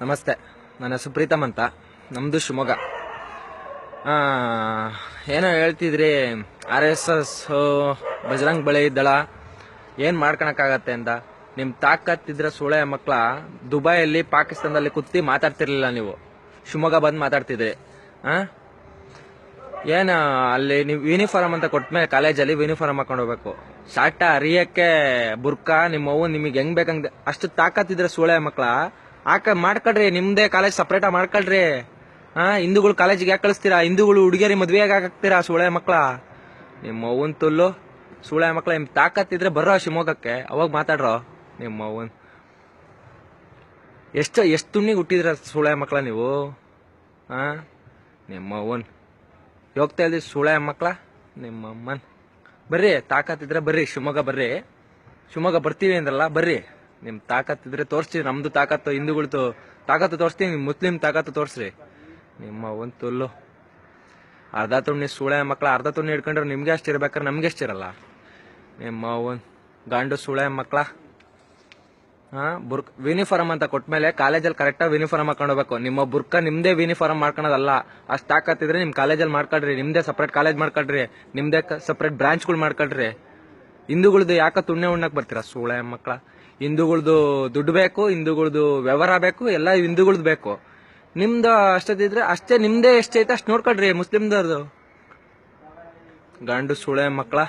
ನಮಸ್ತೆ, ನನ್ನ ಹೆಸರು ಪ್ರೀತಮ್ ಅಂತ. ನಮ್ಮದು ಶಿವಮೊಗ್ಗ. ಏನೋ ಹೇಳ್ತಿದ್ರಿ, RSS ಬಜರಂಗ್ ಬಲಿ ದಳ ಏನು ಮಾಡ್ಕೊಳಕ್ಕಾಗತ್ತೆ ಅಂತ. ನಿಮ್ಮ ತಾಕತ್ತಿದ್ರೆ ಸೂಳೆ ಮಕ್ಕಳ ದುಬೈಯಲ್ಲಿ ಪಾಕಿಸ್ತಾನದಲ್ಲಿ ಕುತ್ತಿ ಮಾತಾಡ್ತಿರ್ಲಿಲ್ಲ, ನೀವು ಶಿವಮೊಗ್ಗ ಬಂದು ಮಾತಾಡ್ತಿದ್ರಿ. ಏನು ಅಲ್ಲಿ ನೀವು ಯೂನಿಫಾರ್ಮ್ ಅಂತ ಕೊಟ್ಮೇಲೆ ಕಾಲೇಜಲ್ಲಿ ಯೂನಿಫಾರ್ಮ್ ಹಾಕೊಂಡು ಹೋಗ್ಬೇಕು. ಶಾಟ ಅರಿಯಕ್ಕೆ ಬುರ್ಕಾ ನಿಮ್ಮವು ನಿಮಗೆ ಹೆಂಗ್ ಬೇಕಂಗೆ ಅಷ್ಟು ತಾಕತ್ತಿದ್ರೆ ಸೂಳೆ ಮಕ್ಕಳ ಮಾಡ್ಕೊಳ್ರಿ. ನಿಮ್ದೇ ಕಾಲೇಜ್ ಸಪ್ರೇಟ ಮಾಡ್ಕೊಳ್ರಿ. ಹಿಂದೂಗಳು ಕಾಲೇಜಿಗೆ ಯಾಕೆ ಕಳಿಸ್ತೀರಾ? ಹಿಂದೂಗಳು ಹುಡುಗಿಯರಿ ಮದ್ವೆಯಾಗ ಹಾಕ್ತೀರಾ ಸೂಳೆ ಮಕ್ಕಳ? ನಿಮ್ಮ ಅವ್ವನ್ ತುಲ್ಲು ಸೂಳೆ ಮಕ್ಕಳ. ನಿಮ್ ತಾಕತ್ತಿದ್ರೆ ಬರ್ರೋ ಶಿವಮೊಗ್ಗಕ್ಕೆ, ಅವಾಗ ಮಾತಾಡ್ರೋ. ನಿಮ್ಮ ಅವ್ವನ್ ಎಷ್ಟು ತುಣ್ಣಿಗೆ ಹುಟ್ಟಿದ್ರ ಸೂಳೆ ಮಕ್ಕಳ ನೀವು. ನಿಮ್ಮ ಅವ್ವನ್ ಹೋಗ್ತಾ ಇದ್ರಿ ಸೂಳೆ ಮಕ್ಕಳ. ನಿಮ್ಮ ಅಮ್ಮನ್ ಬರ್ರಿ, ತಾಕತ್ತಿದ್ರೆ ಬರ್ರಿ ಶಿವಮೊಗ್ಗ ಬರ್ರಿ. ಶಿವಮೊಗ್ಗ ಬರ್ತೀವಿ ಅಂದ್ರಲ್ಲ, ಬರ್ರಿ. ನಿಮ್ ತಾಕತ್ತಿದ್ರೆ ತೋರಿಸ್ತೀವಿ. ನಮ್ದು ತಾಕತ್ತು, ಹಿಂದೂಗಳದ್ದು ತಾಕತ್ತು ತೋರಿಸ್ತೀವಿ. ನಿಮ್ ಮುಸ್ಲಿಂ ತಾಕತ್ತು ತೋರಿಸ್ರಿ. ನಿಮ್ಮ ಒಂದು ತುಲ್ಲು ಅರ್ಧ ತುಣ್ಣಿ ಸೂಳೆ ಮಕ್ಕಳ. ಅರ್ಧ ತುಣ್ಣಿ ಹಿಡ್ಕೊಂಡ್ರೆ ನಿಮ್ಗೆ ಅಷ್ಟು ಇರ್ಬೇಕಾರೆ ನಮ್ಗೆ ಎಷ್ಟಿರಲ್ಲ. ನಿಮ್ಮ ಒಂದು ಗಾಂಡು ಸೂಳೆ ಮಕ್ಕಳ. ಯೂನಿಫಾರ್ಮ್ ಅಂತ ಕೊಟ್ಮೇಲೆ ಕಾಲೇಜಲ್ಲಿ ಕರೆಕ್ಟಾಗಿ ಯೂನಿಫಾರ್ಮ್ ಹಾಕೊಂಡು ಹೋಗ್ಬೇಕು. ನಿಮ್ಮ ಬುರ್ಕ ನಿಮ್ದೇ ಯೂನಿಫಾರ್ಮ್ ಮಾಡ್ಕೊಳೋದಲ್ಲ. ಅಷ್ಟು ತಾಕತ್ತಿದ್ರೆ ನಿಮ್ ಕಾಲೇಜಲ್ಲಿ ಮಾಡ್ಕೊಳ್ರಿ. ನಿಮ್ದೇ ಸಪ್ರೇಟ್ ಕಾಲೇಜ್ ಮಾಡ್ಕೊಳ್ರಿ. ನಿಮ್ದೇ ಸಪ್ರೇಟ್ ಬ್ರಾಂಚ್ಗಳು ಮಾಡ್ಕೊಳ್ರಿ. ಹಿಂದೂಗಳದ್ದು ಯಾಕೆ ತುಣ್ಣೆ ಉಣ್ಣಕ್ ಬರ್ತೀರಾ ಸೂಳೆ ಮಕ್ಕಳ? ಹಿಂದೂಗಳದ್ದು ದುಡ್ಡು ಬೇಕು, ಹಿಂದೂಗಳದ್ದು ವ್ಯವಹಾರ ಬೇಕು, ಎಲ್ಲ ಹಿಂದೂಗಳದ್ದು ಬೇಕು. ನಿಮ್ದು ಅಷ್ಟದಿದ್ರೆ ಅಷ್ಟೇ, ನಿಮ್ದೇ ಎಷ್ಟೈತೆ ಅಷ್ಟು ನೋಡ್ಕೊಳ್ರಿ. ಮುಸ್ಲಿಮ್ದವ್ರದ್ದು ಗಂಡು ಸೂಳೆ ಮಕ್ಕಳ.